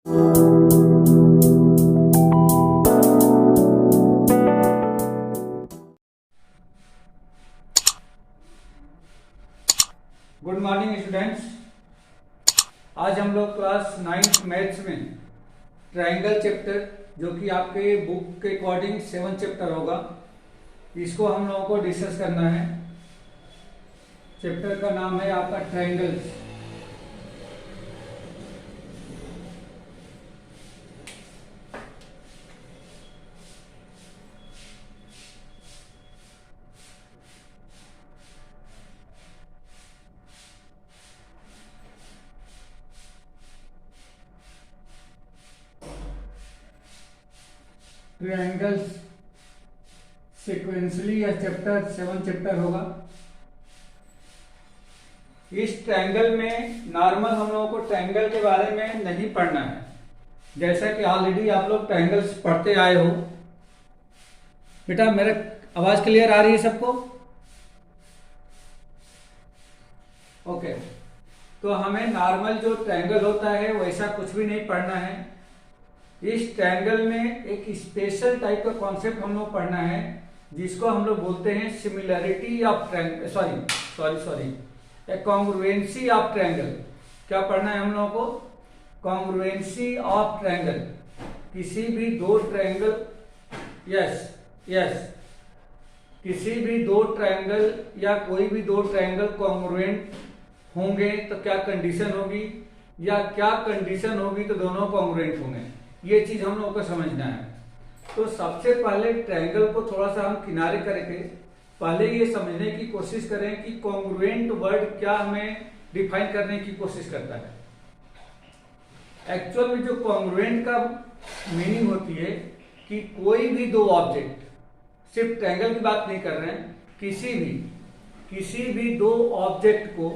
Good morning students. आज हम लोग क्लास 9th मैथ्स में ट्रायंगल चैप्टर, जो कि आपके बुक के अकॉर्डिंग 7th चैप्टर होगा, इसको हम लोगों को डिस्कस करना है। चैप्टर का नाम है आपका ट्रायंगल्स। ट्रायंगल्स सिक्वेंसली यह चैप्टर 7th चैप्टर होगा। इस ट्रायंगल में नॉर्मल हम लोगों को ट्रायंगल के बारे में नहीं पढ़ना है, जैसा कि ऑलरेडी आप लोग ट्रायंगल्स पढ़ते आए हो। बेटा मेरा आवाज क्लियर आ रही है सबको? ओके, तो हमें नॉर्मल जो ट्रायंगल होता है वैसा कुछ भी नहीं पढ़ना है। इस ट्रायंगल में एक स्पेशल टाइप का कॉन्सेप्ट हम लोग पढ़ना है, जिसको हम लोग बोलते हैं similarity of triangle, sorry congruency of triangle. क्या पढ़ना है हम लोगों को? Congruency of triangle. किसी भी दो ट्रायंगल, यस किसी भी दो ट्रायंगल या कोई भी दो ट्रायंगल कॉन्ग्रुएंट होंगे तो क्या कंडीशन होगी, या क्या कंडीशन होगी तो दोनों कॉन्ग्रुएंट होंगे। ये चीज हम लोगों को समझना है। तो सबसे पहले ट्रायंगल को थोड़ा सा हम किनारे करके पहले ये समझने की कोशिश करें कि कॉन्ग्रुएंट वर्ड क्या हमें डिफाइन करने की कोशिश करता है। एक्चुअल में जो कॉन्ग्रुएंट का मीनिंग होती है कि कोई भी दो ऑब्जेक्ट, सिर्फ ट्रायंगल की बात नहीं कर रहे हैं, किसी भी दो ऑब्जेक्ट को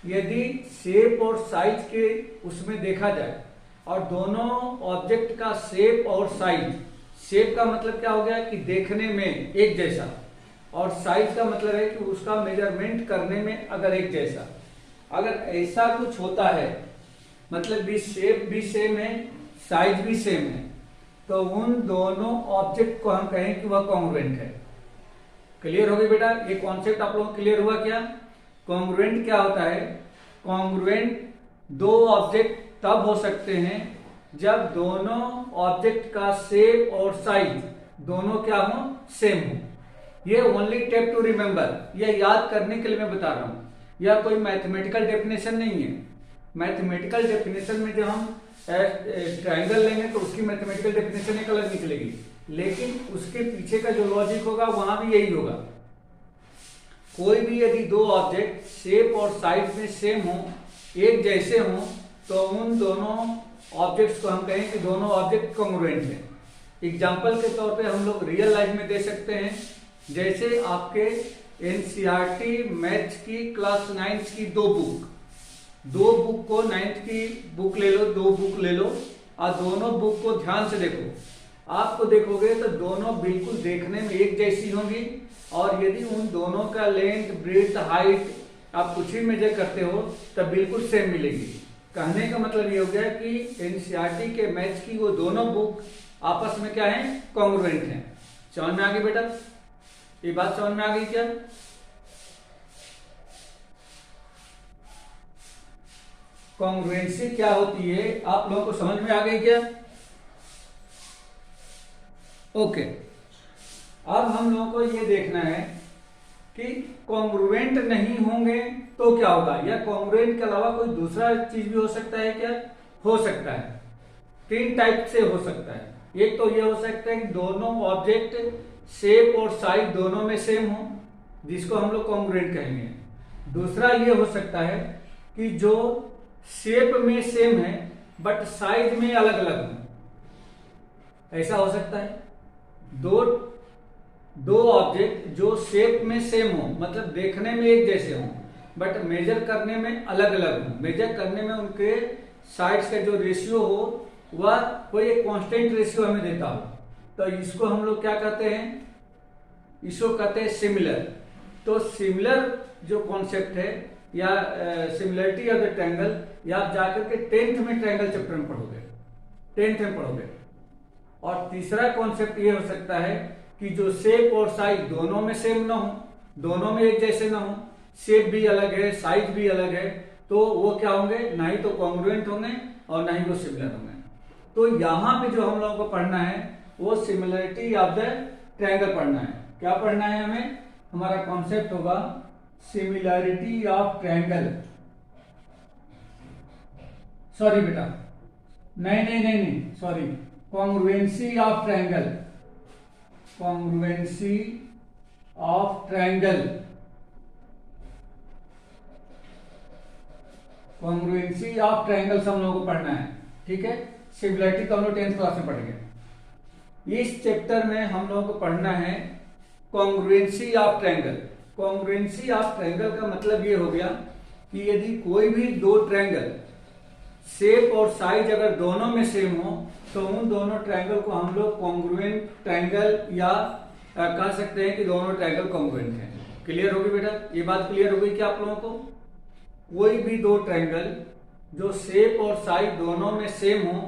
यदि शेप और साइज के उसमें देखा जाए और दोनों ऑब्जेक्ट का शेप और साइज, शेप का मतलब क्या हो गया कि देखने में एक जैसा, और साइज का मतलब है कि उसका मेजरमेंट करने में अगर एक जैसा, अगर ऐसा कुछ होता है, मतलब भी शेप भी सेम है, साइज भी सेम है, तो उन दोनों ऑब्जेक्ट को हम कहें कि वह कॉन्ग्रुएंट है। क्लियर हो गई बेटा? ये कॉन्सेप्ट आप लोगों को क्लियर हुआ क्या? कॉन्ग्रुएंट क्या होता है? कॉन्ग्रुएंट दो ऑब्जेक्ट तब हो सकते हैं जब दोनों ऑब्जेक्ट का शेप और साइज दोनों क्या हो? सेम हो। ये ओनली टेप टू रिमेंबर, ये याद करने के लिए मैं बता रहा हूं। यह कोई मैथमेटिकल डेफिनेशन नहीं है। मैथमेटिकल डेफिनेशन में जब हम ट्रायंगल लेंगे तो उसकी मैथमेटिकल डेफिनेशन एक अलग निकलेगी, लेकिन उसके पीछे का जो लॉजिक होगा वहां भी यही होगा। कोई भी यदि दो ऑब्जेक्ट शेप और साइज में सेम हो, एक जैसे हो, तो उन दोनों ऑब्जेक्ट्स को हम कहें कि दोनों ऑब्जेक्ट कॉन्ग्रुएंट हैं। एग्जाम्पल के तौर पे हम लोग रियल लाइफ में दे सकते हैं, जैसे आपके एनसीईआरटी मैथ्स की क्लास 9th की दो बुक को 9th की बुक ले लो, दो बुक ले लो और दोनों बुक को ध्यान से देखो। आपको देखोगे तो दोनों बिल्कुल देखने में एक जैसी होंगी, और यदि उन दोनों का लेंथ, ब्रेड्थ, हाइट आप कुछ भी मेजर करते हो तब बिल्कुल सेम मिलेगी। कहने का मतलब ये हो गया कि एनसीईआरटी के मैथ्स की वो दोनों बुक आपस में क्या है? कॉन्ग्रुएंट हैं। समझ में आ गई बेटा? ये बात समझ में आ गई क्या? कॉन्ग्रुएंसी क्या होती है आप लोगों को समझ में आ गई क्या? ओके, अब हम लोगों को ये देखना है कि कॉन्ग्रुएंट नहीं होंगे तो क्या होगा, या कॉन्ग्रुएंट के अलावा कोई दूसरा चीज भी हो सकता है क्या? हो सकता है। तीन टाइप से हो सकता है। एक तो ये हो सकता है कि दोनों ऑब्जेक्ट शेप और साइज दोनों में सेम हो, जिसको हम लोग कॉन्ग्रुएंट कहेंगे। दूसरा ये हो सकता है कि जो शेप में सेम है बट साइज में अलग अलग हो, ऐसा हो सकता है। दो ऑब्जेक्ट जो शेप में सेम हो, मतलब देखने में एक जैसे हो, बट मेजर करने में अलग अलग हो। मेजर करने में उनके साइड्स का जो रेशियो हो वह कोई एक कांस्टेंट रेशियो हमें देता हो, तो इसको हम लोग क्या कहते हैं? इसको कहते हैं सिमिलर। तो सिमिलर जो कॉन्सेप्ट है या सिमिलरिटी ऑफ द ट्रायंगल, या आप जाकर के 10th में ट्रायंगल चैप्टर में पढ़ोगे। 10th में पढ़ोगे। और तीसरा कॉन्सेप्ट ये हो सकता है कि जो शेप और साइज दोनों में सेम ना हो, दोनों में एक जैसे ना हो, शेप भी अलग है, साइज भी अलग है, तो वो क्या होंगे, ना ही तो कॉन्ग्रुएंट होंगे और ना ही वो सिमिलर होंगे। तो यहां पे जो हम लोगों को पढ़ना है वो सिमिलरिटी ऑफ द ट्रायंगल पढ़ना है। क्या पढ़ना है हमें? हमारा कॉन्सेप्ट होगा सिमिलरिटी ऑफ ट्रायंगल। सॉरी बेटा, नहीं, sorry, congruency of triangle, congruency of triangle, congruency of triangles हम लोगों को पढ़ना है। ठीक है, सिमिलरिटी तो हम लोग 10th क्लास में पढ़ेंगे। इस चैप्टर में हम लोगों को पढ़ना है congruency of triangle. Congruency of triangle का मतलब ये हो गया कि यदि कोई भी दो ट्रायंगल शेप और साइज अगर दोनों में सेम हो तो उन दोनों ट्रायंगल को हम लोग कॉन्ग्रुएंट ट्रायंगल या कह सकते हैं कि दोनों ट्रायंगल कॉन्ग्रुएंट हैं। क्लियर होगी बेटा? ये बात क्लियर हो गई क्या आप लोगों को? कोई भी दो ट्रायंगल जो शेप और साइज दोनों में सेम हो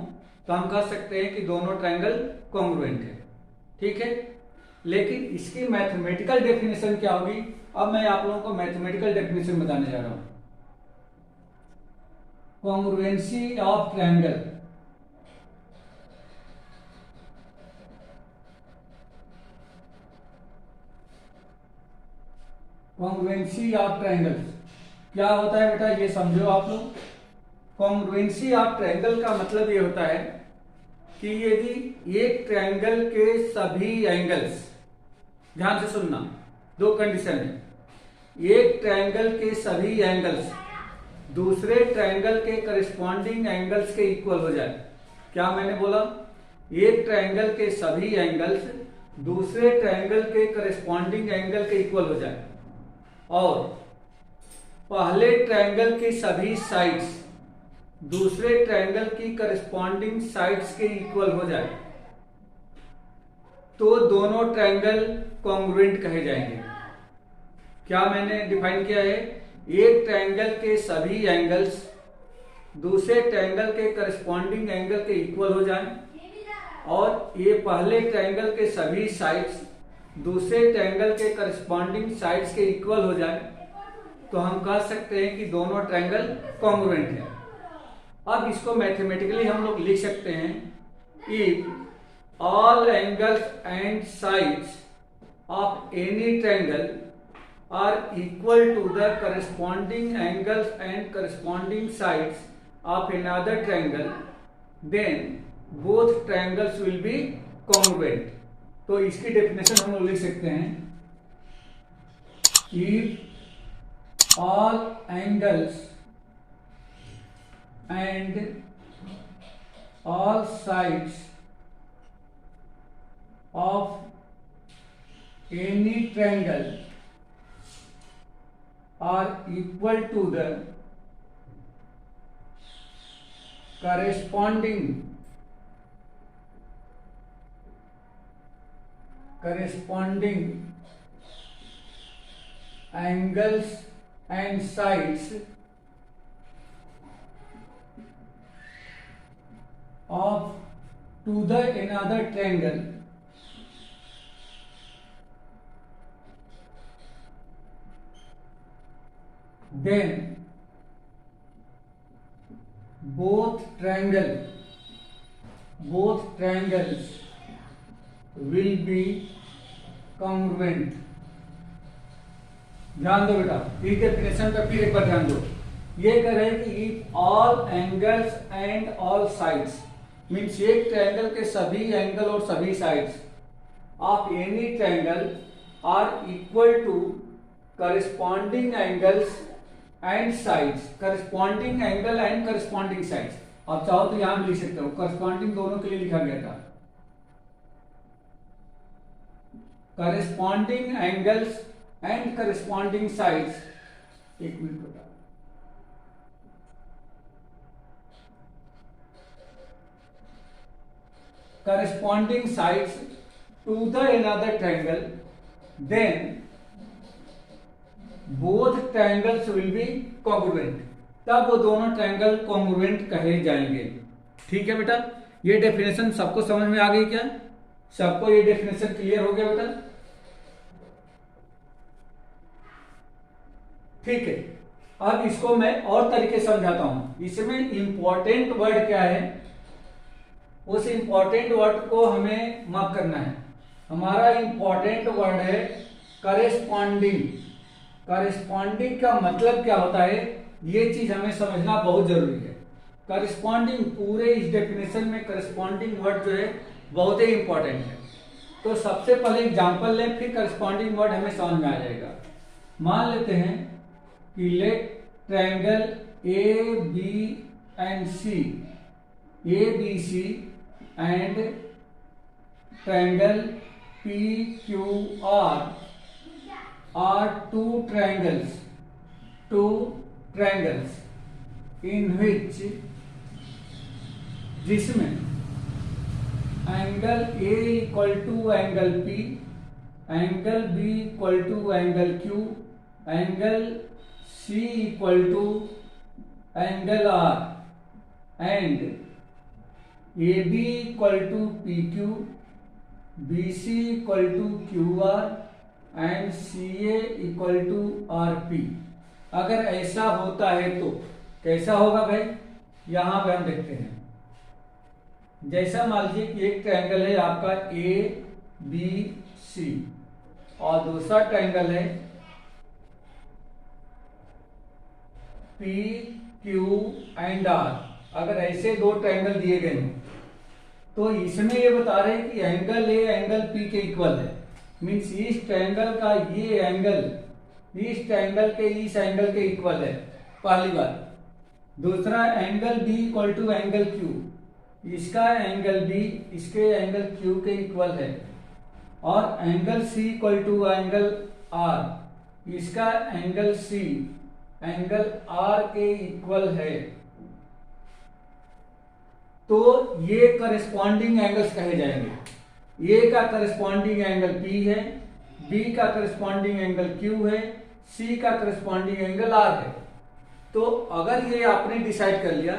तो हम कह सकते हैं कि दोनों ट्रायंगल कॉन्ग्रुएंट है। ठीक है, लेकिन इसकी मैथमेटिकल डेफिनेशन क्या होगी? अब मैं आप लोगों को मैथमेटिकल डेफिनेशन बताने जा रहा हूं। Congruency of triangle, congruency of triangles क्या होता है बेटा, ये समझो आप लोग। कॉन्ग्रुएंसी ऑफ ट्रायंगल का मतलब ये होता है कि यदि एक ट्रायंगल के सभी एंगल्स, ध्यान से सुनना, दो कंडीशन है, एक ट्रायंगल के सभी एंगल्स दूसरे ट्रायंगल के करस्पॉन्डिंग एंगल्स के इक्वल हो जाए। क्या मैंने बोला? एक ट्रायंगल के सभी एंगल्स दूसरे ट्रायंगल के करस्पॉन्डिंग एंगल के इक्वल हो जाए और पहले ट्रायंगल की सभी साइड्स दूसरे ट्रायंगल की करस्पॉन्डिंग साइड्स के इक्वल हो जाए तो दोनों ट्रायंगल कॉन्ग्रुएंट कहे जाएंगे। क्या मैंने डिफाइन किया है? एक ट्रायंगल के सभी एंगल्स दूसरे ट्रायंगल के करस्पॉन्डिंग एंगल के इक्वल हो जाएं और ये पहले ट्रायंगल के सभी साइड्स दूसरे ट्रायंगल के करस्पॉन्डिंग साइड्स के इक्वल हो जाए तो हम कह सकते हैं कि दोनों ट्रायंगल कॉन्ग्रुएंट है। अब इसको मैथमेटिकली हम लोग लिख सकते हैं if all angles and sides of any triangle are equal to the corresponding angles and corresponding sides of another triangle, then both triangles will be congruent। तो इसकी डेफिनेशन हम लोग लिख सकते हैं if all angles and all sides of any triangle are equal to the corresponding angles and sides of to the another triangle, then both triangles will be congruent। ध्यान दो बेटा, इस डेफिनेशन पे फिर एक बार ध्यान दो। ये कह रहे हैं कि if all angles and all sides means एक ट्रायंगल के सभी एंगल और सभी sides of any triangle are equal to corresponding angles and sides, corresponding angle and corresponding sides. आप चाहो तो यहां भी लिख सकते हो, करस्पॉन्डिंग दोनों के लिए लिखा गया था। Corresponding angles and corresponding sides, एक मिनट बता, corresponding sides to the another triangle, then both triangles will be congruent. तब वो दोनों ट्रायंगल कॉन्ग्रुएंट कहे जाएंगे। ठीक है बेटा, ये डेफिनेशन सबको समझ में आ गई क्या? सबको ये डेफिनेशन क्लियर हो गया बेटा? ठीक है, अब इसको मैं और तरीके से समझाता हूं। इसमें इंपॉर्टेंट वर्ड क्या है, उस इंपॉर्टेंट वर्ड को हमें मार्क करना है। हमारा इंपॉर्टेंट वर्ड है करेस्पॉन्डिंग। करेस्पॉन्डिंग का मतलब क्या होता है, ये चीज हमें समझना बहुत जरूरी है। करेस्पॉन्डिंग, पूरे इस डेफिनेशन में करेस्पॉन्डिंग वर्ड जो है बहुत ही इंपॉर्टेंट है। तो सबसे पहले एग्जांपल लें, फिर करेस्पॉन्डिंग वर्ड हमें समझ में आ जाएगा। मान लेते हैं कि let triangle A B and C, A B C and triangle P Q R are two triangles in which, जिसमें angle A equal to angle P, angle B equal to angle Q, angle C equal to angle R and AB equal to PQ, BC equal to QR and CA equal to RP। अगर ऐसा होता है तो कैसा होगा भाई, यहां पे हम देखते हैं। जैसा मान लीजिए कि एक ट्रायंगल है आपका ABC और दूसरा ट्रायंगल है PQ एंड R। अगर ऐसे दो ट्रायंगल दिए गए हैं तो इसमें ये बता रहे हैं कि एंगल A एंगल P के इक्वल है। मीन्स इस ट्रायंगल का ये एंगल इस ट्रायंगल के इस एंगल के इक्वल है, पहली बात। दूसरा, angle B equal to angle Q, इसका एंगल B इसके एंगल Q के इक्वल है। और angle C equal to angle R, इसका एंगल C एंगल R के इक्वल है। तो ये करेस्पॉन्डिंग एंगल्स कहे जाएंगे। ए का करस्पॉन्डिंग एंगल P है, B का करस्पॉन्डिंग एंगल Q है, C का करस्पॉन्डिंग एंगल R है। तो अगर ये आपने डिसाइड कर लिया,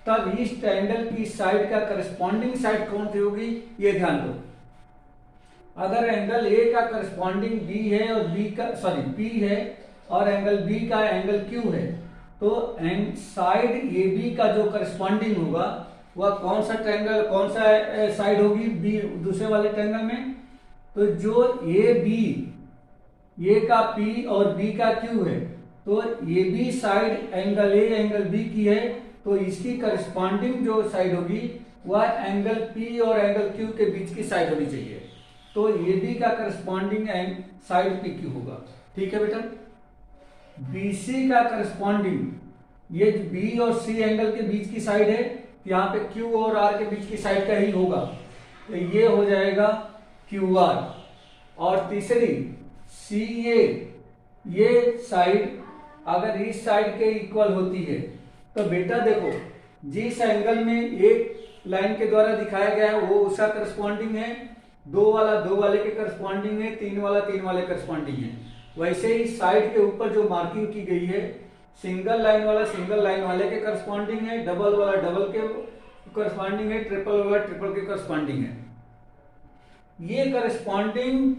तब इस ट्रायंगल की साइड का करस्पॉन्डिंग साइड कौन सी होगी, ये ध्यान दो। अगर एंगल A का करस्पॉन्डिंग B है और P है और एंगल B का एंगल Q है, तो साइड AB का जो करस्पॉन्डिंग होगा वह कौन सा ट्रायंगल, कौन सा साइड होगी बी दूसरे वाले ट्रायंगल में। तो जो ए का P और B का Q है, तो AB side angle A angle B की है, तो इसकी करस्पॉन्डिंग जो साइड होगी वह एंगल P और एंगल Q के बीच की साइड होनी चाहिए। तो AB का करस्पॉन्डिंग साइड PQ होगा। ठीक है बेटा। BC का करस्पॉन्डिंग, ये B और C एंगल के बीच की साइड है, यहाँ पे Q और R के बीच की साइड का ही होगा, तो ये हो जाएगा QR। और तीसरी CA, ये साइड अगर इस साइड के इक्वल होती है, तो बेटा देखो जिस एंगल में एक लाइन के द्वारा दिखाया गया है वो उसका करस्पॉन्डिंग है, दो वाले के करस्पॉन्डिंग है, तीन वाले करस्पॉन्डिंग है। वैसे ही साइड के ऊपर जो मार्किंग की गई है, सिंगल लाइन वाले के करस्पॉन्डिंग है, डबल वाला डबल के करस्पॉन्डिंग है, ट्रिपल वाला ट्रिपल के करस्पॉन्डिंग है। ये करस्पॉन्डिंग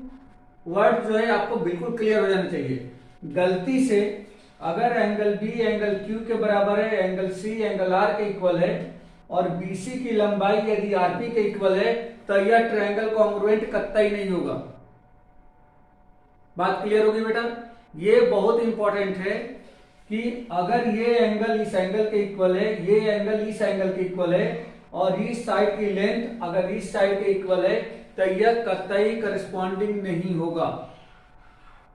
वर्ड जो है आपको बिल्कुल क्लियर हो जाना चाहिए। गलती से अगर एंगल B एंगल Q के बराबर है, एंगल C एंगल R के इक्वल है और BC की लंबाई यदि RP के इक्वल है, तो यह ट्रायंगल कॉन्ग्रुएंट कतई नहीं होगा। बात क्लियर होगी बेटा। ये बहुत इंपॉर्टेंट है कि अगर ये एंगल इस एंगल के इक्वल है, ये एंगल इस एंगल के इक्वल है और इस साइड की लेंथ अगर इस साइड के इक्वल है, तो यह कतई करस्पॉन्डिंग नहीं होगा।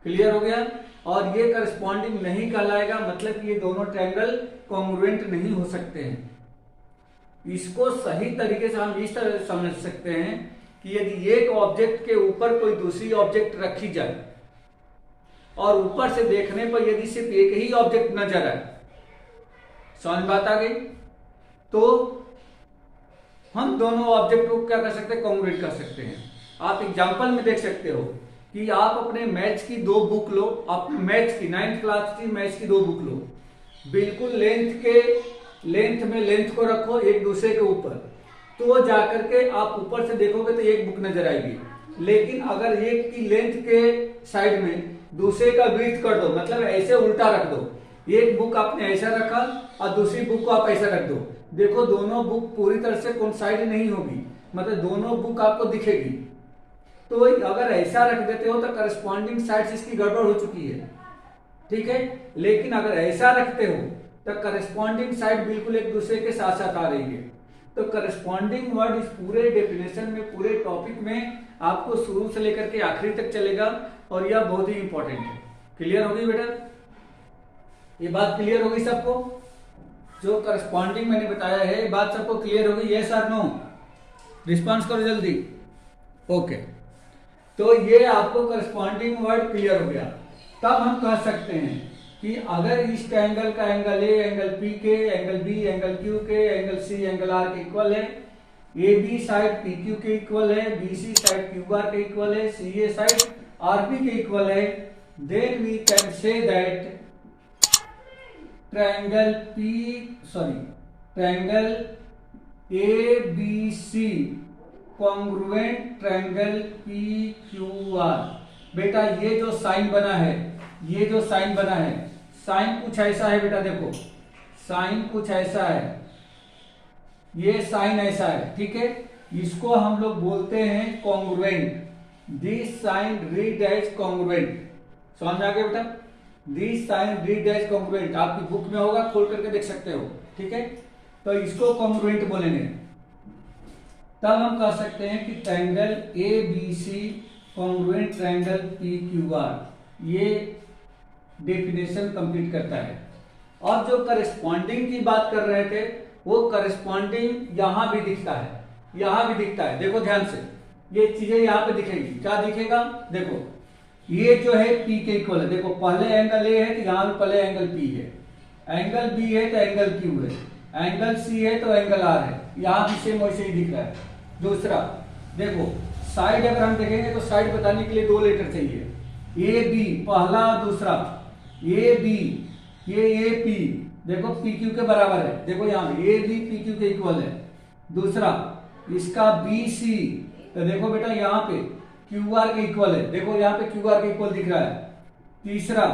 क्लियर हो गया। और ये करस्पॉन्डिंग नहीं कहलाएगा, मतलब कि ये दोनों ट्रायंगल कॉन्ग्रुएंट नहीं हो सकते हैं। इसको सही तरीके से हम इस तरह से समझ सकते हैं कि यदि एक ऑब्जेक्ट के ऊपर कोई दूसरी ऑब्जेक्ट रखी जाए और ऊपर से देखने पर यदि सिर्फ एक ही ऑब्जेक्ट नजर आए, समझ बात आ गई, तो हम दोनों ऑब्जेक्ट को क्या कर सकते हैं, कॉन्ग्रुएंट कर सकते हैं। आप एग्जांपल में देख सकते हो कि आप अपने मैथ्स की 2 बुक लो, अपने मैथ्स की 9th क्लास की मैथ्स की 2 बुक लो, बिल्कुल लेंथ में लेंथ को रखो एक दूसरे के ऊपर तो जाकर के आप ऊपर से देखोगे तो एक बुक नजर आएगी। लेकिन अगर एक की लेंथ के साइड में दूसरे का विड्थ कर दो, मतलब ऐसे उल्टा रख दो, एक बुक आपने ऐसा रखा और दूसरी बुक को आप ऐसा रख दो, देखो दोनों बुक पूरी तरह से कोइंसाइड नहीं होगी, मतलब दोनों बुक आपको दिखेगी। तो अगर ऐसा रख देते हो तो करस्पॉन्डिंग साइड इसकी गड़बड़ हो चुकी है, ठीक है। लेकिन अगर ऐसा रखते हो तो करस्पॉन्डिंग साइड बिल्कुल एक दूसरे के साथ साथ आ रही है। तो करस्पॉन्डिंग वर्ड इस पूरे डेफिनेशन में, पूरे टॉपिक में आपको शुरू से लेकर के आखिरी तक चलेगा और यह बहुत ही इंपॉर्टेंट है। क्लियर होगी बेटा? ये बात क्लियर होगी सबको? जो करस्पॉन्डिंग मैंने बताया है ये बात सबको क्लियर होगी? यस और नो? रिस्पॉन्स करो जल्दी। ओके, तो ये आपको करस्पॉन्डिंग वर्ड क्लियर हो गया। तब हम कह सकते हैं कि अगर इस ट्रायंगल का एंगल ए एंगल पी के, एंगल बी एंगल क्यू के, एंगल सी एंगल आर के इक्वल है, A B side P Q के इक्वल है, B C side Q R के इक्वल है, C A side R P के इक्वल है, then we can say that triangle A B C congruent triangle P Q R. बेटा ये जो sign बना है, ये जो साइन बना है, साइन कुछ ऐसा है बेटा, देखो साइन कुछ ऐसा है, ये साइन ऐसा है, ठीक है। इसको हम लोग बोलते हैं congruent. This sign read as congruent. समझ में आ गया बेटा? This sign read as congruent, आपकी बुक में होगा, खोल करके देख सकते हो, ठीक है। तो इसको कॉन्ग्रुएंट बोलेंगे। तब हम कह सकते हैं कि triangle A B C congruent triangle P Q R, ये डेफिनेशन कंप्लीट करता है। अब जो करस्पॉन्डिंग की बात कर रहे थे, वो करस्पॉन्डिंग यहां भी दिखता है, यहां भी दिखता है। देखो ध्यान से, ये चीजें यहां पे दिखेगी। क्या दिखेगा? देखो ये जो है P के इक्वल है। देखो पहले एंगल ए है तो यहां भी पहले एंगल P है, एंगल B है तो एंगल Q है, एंगल C है तो एंगल R है, यहां भी सेम वैसे ही दिख रहा है। दूसरा देखो साइड, अगर हम देखेंगे तो साइड बताने के लिए दो लेटर चाहिए, ए बी पहला और दूसरा, ए बी, ये ए पी, देखो पी क्यू के बराबर है। देखो यहाँ ए बी पी क्यू के इक्वल है। दूसरा इसका बी सी, तो देखो बेटा यहाँ पे क्यू आर के इक्वल है, देखो यहाँ पे क्यू आर के इक्वल दिख रहा है। तीसरा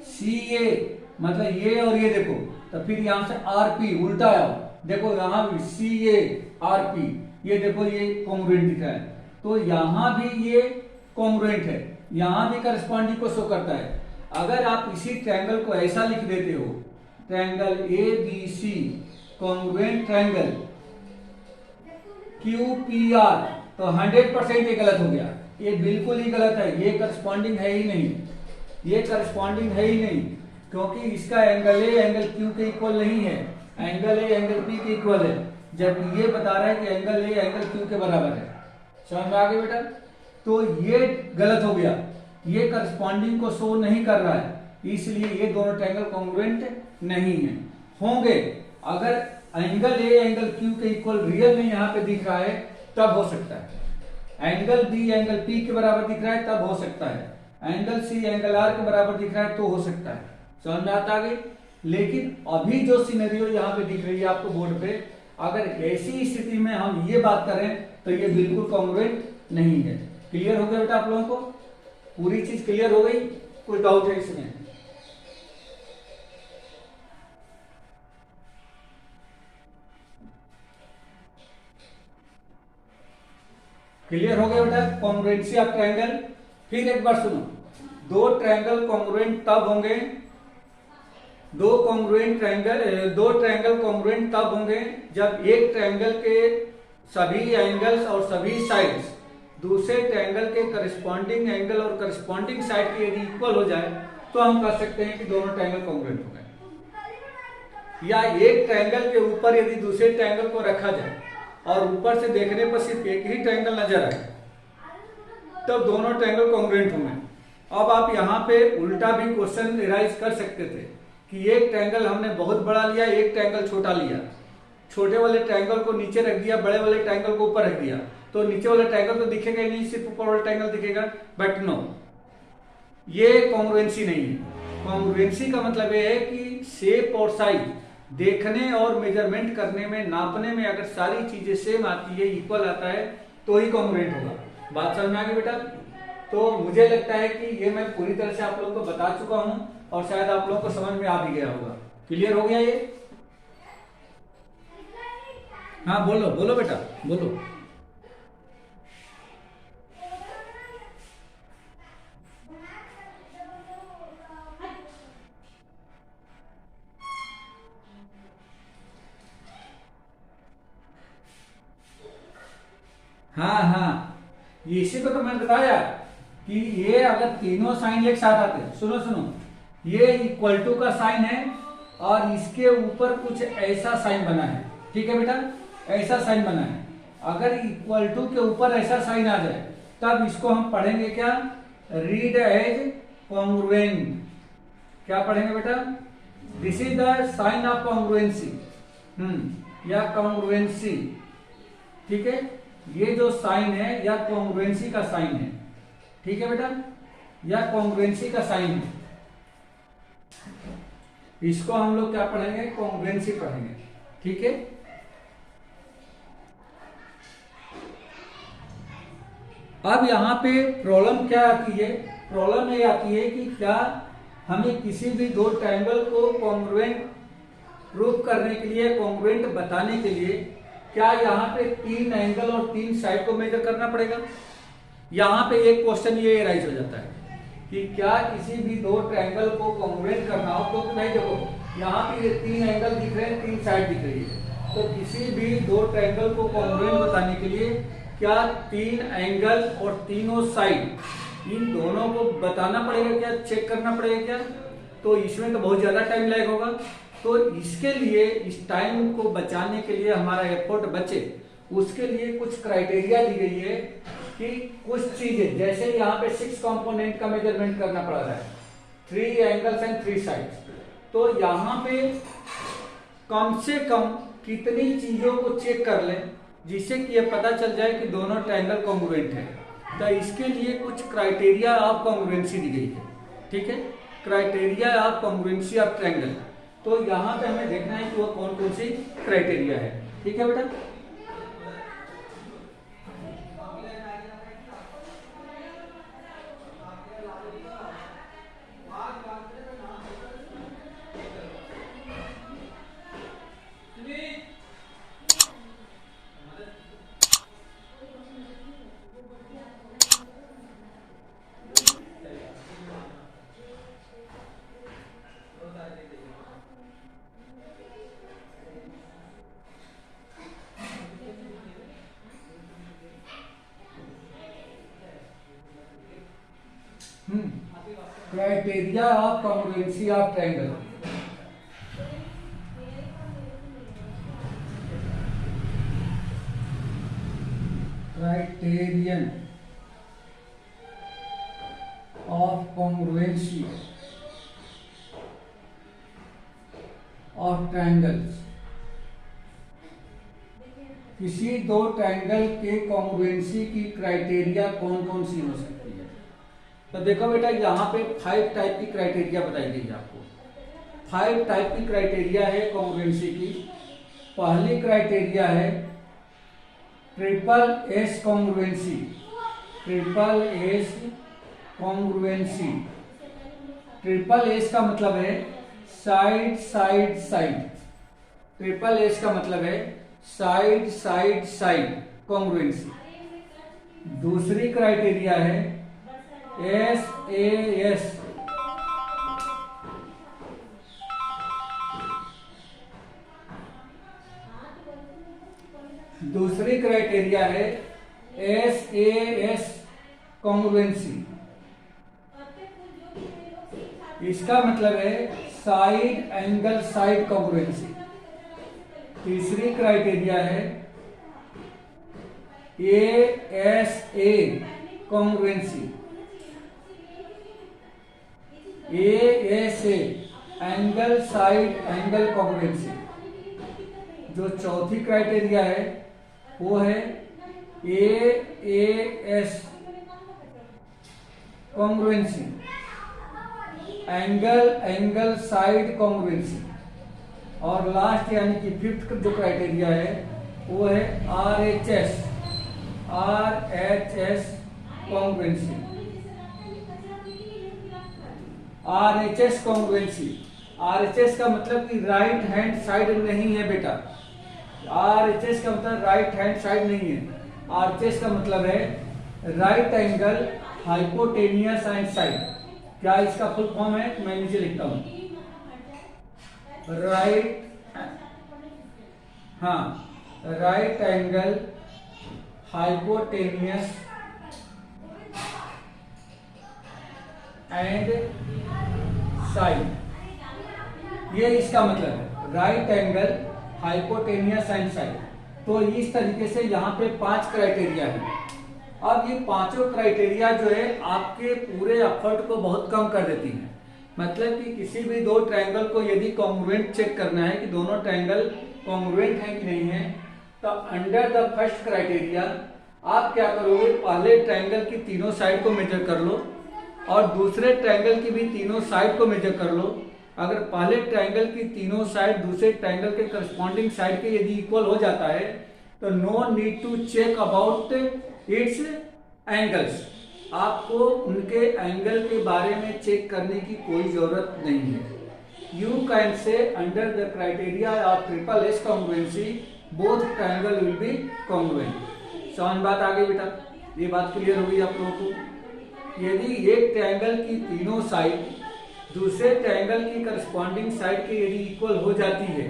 सी ए, मतलब ये और ये देखो, तो फिर यहाँ से आर पी उल्टा है, देखो यहाँ भी सी ए आर पी, ये देखो ये कॉन्ग्रुएंट दिख रहा है। तो यहाँ भी ये कॉन्ग्रुएंट है, यहाँ भी करस्पॉन्डिंग को शो करता है। अगर आप इसी ट्रायंगल को ऐसा लिख देते हो, triangle A B C congruent triangle Q P R, तो 100% ये गलत हो गया, ये बिल्कुल ही गलत है, ये करस्पॉन्डिंग है ही नहीं, ये करस्पॉन्डिंग है ही नहीं, क्योंकि इसका एंगल ए एंगल क्यू के इक्वल नहीं है, एंगल ए एंगल पी के इक्वल है, जब ये बता रहा है कि एंगल ए एंगल क्यू के बराबर है। समझ में आ गया बेटा? तो ये गलत हो गया, ये करस्पॉन्डिंग को शो नहीं कर रहा है, इसलिए ये दोनों ट्रायंगल कॉन्ग्रुएंट नहीं है। होंगे अगर एंगल ए एंगल क्यू के इक्वल रियल में यहाँ पे दिख रहा है तब हो सकता है, एंगल बी एंगल पी के बराबर दिख रहा है तब हो सकता है, एंगल सी एंगल आर के बराबर दिख रहा है तो हो सकता है। समझ में आता है? लेकिन अभी जो सिनेरियो यहाँ पे दिख रही है आपको बोर्ड पे, अगर ऐसी स्थिति में हम ये बात करें तो ये बिल्कुल कॉन्ग्रुएंट नहीं है। क्लियर हो गया बेटा आप लोगों को? पूरी चीज क्लियर हो गई? कोई डाउट है इसमें? क्लियर हो गया बेटा कॉन्ग्रुएंसी ऑफ ट्रायंगल? फिर एक बार सुनो, दो ट्रायंगल कॉन्ग्रुएंट तब होंगे, दो ट्रायंगल कॉन्ग्रुएंट तब होंगे जब एक ट्रायंगल के सभी एंगल्स और सभी साइड्स दूसरे ट्रायंगल के करस्पॉन्डिंग एंगल और करस्पॉन्डिंग साइड के यदि इक्वल हो जाए तो हम कह सकते हैं कि दोनों ट्रायंगल कॉन्ग्रुएंट हो गए। या एक ट्रायंगल के ऊपर यदि दूसरे ट्रायंगल को रखा जाए और ऊपर से देखने पर सिर्फ एक ही ट्रायंगल नजर आए तो दोनों ट्रायंगल कॉन्ग्रुएंट होंगे। अब आप यहाँ पे उल्टा भी क्वेश्चन राइज कर सकते थे कि एक ट्रायंगल हमने बहुत बड़ा लिया, एक ट्रायंगल छोटा लिया, छोटे वाले ट्रायंगल को नीचे रख दिया, बड़े वाले ट्रायंगल को ऊपर रख दिया, तो नीचे वाला ट्रायंगल तो दिखेगा ही नहीं, सिर्फ ऊपर वाला ट्रायंगल दिखेगा। बट नो, ये कॉन्ग्रुएंसी नहीं है। कॉन्ग्रुएंसी का मतलब ये है कि शेप और साइज देखने और मेजरमेंट करने में, नापने में अगर सारी चीजें सेम आती है, इक्वल आता है, तो ही कॉन्ग्रुएंट होगा। बात समझ में आ गई बेटा? तो मुझे लगता है कि ये मैं पूरी तरह से आप लोगों को बता चुका हूं और शायद आप लोगों को समझ में आ भी गया होगा। क्लियर हो गया ये? हाँ बोलो बोलो बेटा बोलो। हाँ हाँ, इसी को तो मैं बताया कि ये अगर तीनों साइन एक साथ आते हैं, सुनो सुनो, ये इक्वल टू का साइन है और इसके ऊपर कुछ ऐसा साइन बना है, ठीक है बेटा, ऐसा साइन बना है। अगर इक्वल टू के ऊपर ऐसा साइन आ जाए तब इसको हम पढ़ेंगे क्या? Read as congruent. क्या पढ़ेंगे बेटा? This is the sign of congruency, या कॉन्ग्रुएंसी, ठीक है। ये जो साइन है या कॉन्ग्रुएंसी का साइन है, ठीक है बेटा, या कॉन्ग्रुएंसी का साइन है। इसको हम लोग क्या पढ़ेंगे? कॉन्ग्रुएंसी पढ़ेंगे, ठीक है। अब यहां पे प्रॉब्लम क्या आती है? प्रॉब्लम ये आती है कि क्या हमें किसी भी दो ट्रायंगल को कॉन्ग्रुएंट प्रूव करने के लिए, कॉन्ग्रुएंट बताने के लिए, क्या यहाँ पे 3 एंगल और 3 साइड को मेजर करना पड़ेगा? यहाँ पे एक क्वेश्चन ये राइज हो जाता है कि क्या किसी भी दो ट्रायंगल को कॉन्ग्रुएंट करना हो, तो भाई देखो यहाँ पे 3 एंगल दिख रहे हैं, 3 साइड दिख रही है, तो किसी भी दो ट्रायंगल को कॉन्ग्रुएंट बताने के लिए क्या 3 एंगल और तीनों साइड, इन दोनों को बताना पड़ेगा क्या, चेक करना पड़ेगा क्या? तो इसमें तो बहुत ज्यादा टाइम लग होगा। तो इसके लिए, इस टाइम को बचाने के लिए, हमारा एफर्ट बचे, उसके लिए कुछ क्राइटेरिया दी गई है कि कुछ चीजें, जैसे यहाँ पे 6 कंपोनेंट का मेजरमेंट करना पड़ रहा है, 3 एंगल्स एंड 3 साइड्स, तो यहाँ पे कम से कम कितनी चीजों को चेक कर लें जिससे कि ये पता चल जाए कि दोनों ट्रायंगल कॉन्ग्रुएंट है। तो इसके लिए कुछ क्राइटेरिया ऑफ कॉन्ग्रुएंसी दी गई है, ठीक है, criteria of congruency of triangle. तो यहाँ पे हमें देखना है कि वो कौन कौन सी क्राइटेरिया है, ठीक है बेटा। Criteria of congruency of triangle. Criterion of congruency of triangles. किसी दो ट्रायंगल के कॉन्ग्रुएंसी की क्राइटेरिया कौन कौन सी हो सकती है? तो देखो बेटा, यहाँ पे 5 टाइप की क्राइटेरिया बताई गई है आपको। 5 टाइप की क्राइटेरिया है कॉन्ग्रुएंसी की। पहली क्राइटेरिया है triple S congruency. Triple S congruency. Triple S का मतलब है side side side. Triple S का मतलब है साइड साइड साइड कॉन्ग्रुएंसी। दूसरी क्राइटेरिया है SAS। दूसरी क्राइटेरिया है SAS कॉन्ग्रुएंसी। इसका मतलब है साइड एंगल साइड कॉन्ग्रुएंसी। तीसरी क्राइटेरिया है ASA congruency. ASA angle side angle congruency. जो चौथी क्राइटेरिया है वो है AAS congruency. Angle angle side congruency. और लास्ट यानी कि फिफ्थ जो क्राइटेरिया है वो है RHS congruency. RHS congruency, RHS का मतलब कि राइट हैंड साइड नहीं है बेटा। RHS का मतलब राइट हैंड साइड नहीं है। RHS का मतलब है right angle hypotenuse and side. क्या इसका फुल फॉर्म है? मैं नीचे लिखता हूं, right angle hypotenuse and side, ये इसका मतलब है right angle hypotenuse and side. तो इस तरीके से यहाँ पे 5 क्राइटेरिया है। अब ये पांचों क्राइटेरिया जो है आपके पूरे एफर्ट को बहुत कम कर देती है। मतलब कि किसी भी दो ट्रायंगल को यदि कॉन्ग्रुएंट चेक करना है कि दोनों ट्रायंगल कॉन्ग्रुएंट है कि नहीं है, तो अंडर द फर्स्ट क्राइटेरिया आप क्या करोगे, पहले ट्रायंगल की तीनों साइड को मेजर कर लो और दूसरे ट्रायंगल की भी तीनों साइड को मेजर कर लो। अगर पहले ट्रायंगल की तीनों साइड दूसरे ट्रायंगल के करस्पॉन्डिंग साइड के यदि इक्वल हो जाता है तो no need to check about its angles. आपको उनके एंगल के बारे में चेक करने की कोई जरूरत नहीं है। You can say under the criteria of triple S congruency both triangle will be congruent. समझ बात आ गई बेटा? ये बात क्लियर हो गई आप लोगों को? यदि एक ट्रायंगल की तीनों साइड दूसरे ट्रायंगल की करस्पॉन्डिंग साइड के यदि इक्वल हो जाती है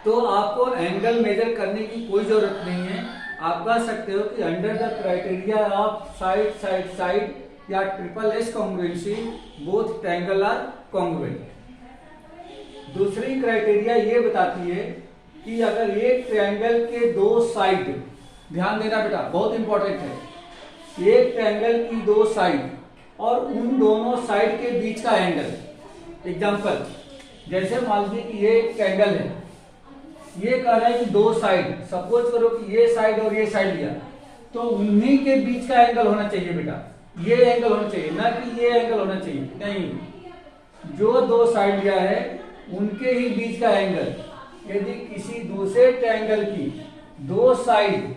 तो आपको एंगल मेजर करने की कोई जरूरत नहीं है। आप कह सकते हो कि under the criteria of side side side या triple S congruency both triangle are congruent. दूसरी क्राइटेरिया ये बताती है कि अगर एक ट्रायंगल के दो साइड, ध्यान देना बेटा बहुत इंपॉर्टेंट है, एक ट्रायंगल की दो साइड और उन दोनों साइड के बीच का एंगल। एग्जांपल, जैसे मान लीजिए कि ये एक ट्रायंगल है, ये कह रहा है कि दो साइड, सपोज करो कि ये साइड और ये साइड लिया, तो उन्हीं के बीच का एंगल होना चाहिए बेटा। ये एंगल होना चाहिए, ना कि ये एंगल होना चाहिए, नहीं। जो दो साइड लिया है उनके ही बीच का एंगल यदि किसी दूसरे ट्रायंगल की दो साइड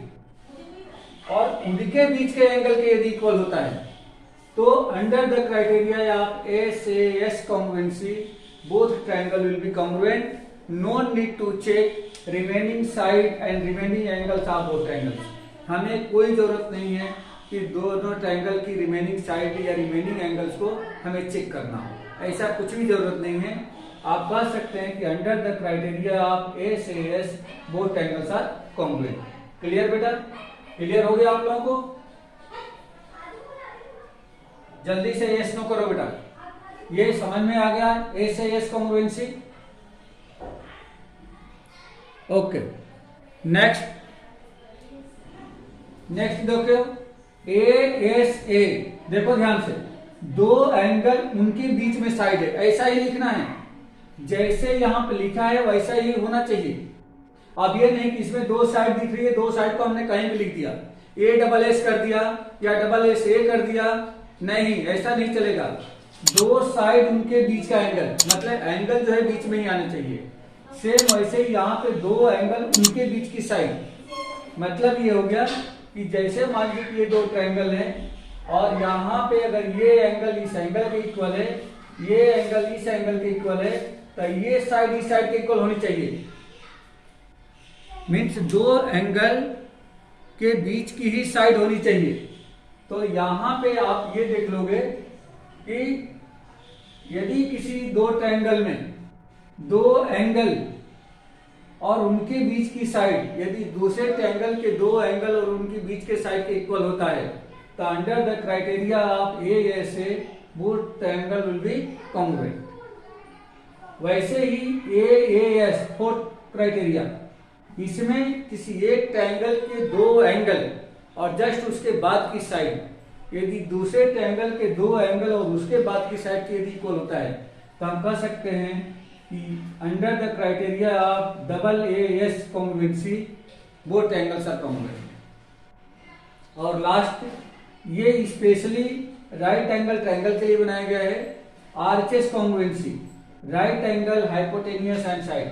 और उनके बीच के एंगल के यदि इक्वल होता है तो under the criteria of SAS congruency both triangle will be congruent. No need to check remaining side and remaining angles of both triangles. हमें कोई जरूरत नहीं है कि दोनों ट्रायंगल की रिमेनिंग साइड या रिमेनिंग एंगल्स को हमें चेक करना हो, ऐसा कुछ भी जरूरत नहीं है। आप कह सकते हैं कि under the criteria of SAS both triangles are congruent. Clear बेटा? क्लियर हो गया आप लोगों को? जल्दी से यस नो करो बेटा। ये समझ में आ गया SAS कॉन्ग्रुएंसी? ओके, नेक्स्ट देखो ASA। देखो ध्यान से, दो एंगल उनके बीच में साइड है, ऐसा ही लिखना है। जैसे यहां पे लिखा है वैसा ही होना चाहिए। अब ये नहीं कि इसमें दो साइड दिख रही है, दो साइड को हमने कहीं भी लिख दिया, ASS कर दिया या SA कर दिया, नहीं, ऐसा नहीं चलेगा। दो साइड उनके बीच का एंगल, मतलब एंगल जो है बीच में ही आना चाहिए। सेम वैसे ही यहाँ पे दो एंगल उनके बीच की साइड, मतलब ये हो गया कि जैसे मान लीजिए कि ये दो ट्रायंगल है और यहाँ पे अगर ये एंगल इस एंगल के इक्वल है, ये एंगल इस एंगल के इक्वल है, तो ये साइड इस साइड के इक्वल होनी चाहिए। मीन्स दो एंगल के बीच की ही साइड होनी चाहिए। तो यहां पे आप ये देख लोगे कि यदि किसी दो ट्रायंगल में दो एंगल और उनके बीच की साइड यदि दूसरे ट्रायंगल के दो एंगल और उनके बीच के साइड के इक्वल होता है तो under the criteria of ASA both triangle will be congruent. वैसे ही AAS फोर्थ क्राइटेरिया, इसमें किसी एक ट्रायंगल के दो एंगल और जस्ट उसके बाद की साइड यदि दूसरे ट्रायंगल के दो एंगल और उसके बाद की साइड के यदि इक्वल होता है तो हम कह सकते हैं कि under the criteria of AAS congruency both triangles are congruent. और लास्ट, ये स्पेशली राइट एंगल ट्रायंगल के लिए बनाया गया है RHS congruency. Right angle hypotenuse and side,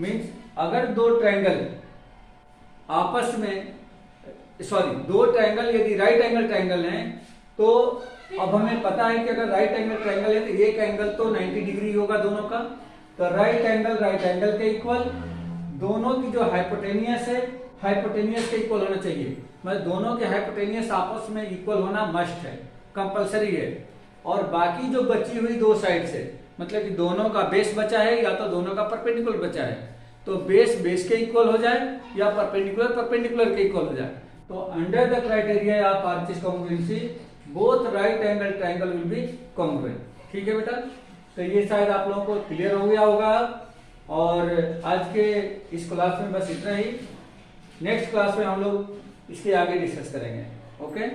means अगर दो ट्रायंगल आपस में, सॉरी दो ट्रायंगल यदि राइट एंगल ट्रायंगल हैं, तो अब हमें पता है कि अगर राइट एंगल ट्रायंगल है तो एक एंगल तो 90 डिग्री होगा दोनों का, तो राइट एंगल के इक्वल, दोनों की जो हाइपोटेनियस है हाइपोटेनियस के इक्वल होना चाहिए, मतलब दोनों के हाइपोटेनियस आपस में इक्वल होना मस्ट है, कंपलसरी है। और बाकी जो बची हुई दो साइड से, मतलब कि दोनों का बेस बचा है या तो दोनों का परपेंडिकुलर बचा है, तो बेस बेस के इक्वल हो जाए या परपेंडिकुलर के इक्वल हो जाए। तो under the criteria of Archies congruency both right angle triangle will be congruent. ठीक है बेटा, तो ये शायद आप लोगों को क्लियर हो गया होगा। और आज के इस क्लास में बस इतना ही, नेक्स्ट क्लास में हम लोग इसके आगे डिस्कस करेंगे। ओके।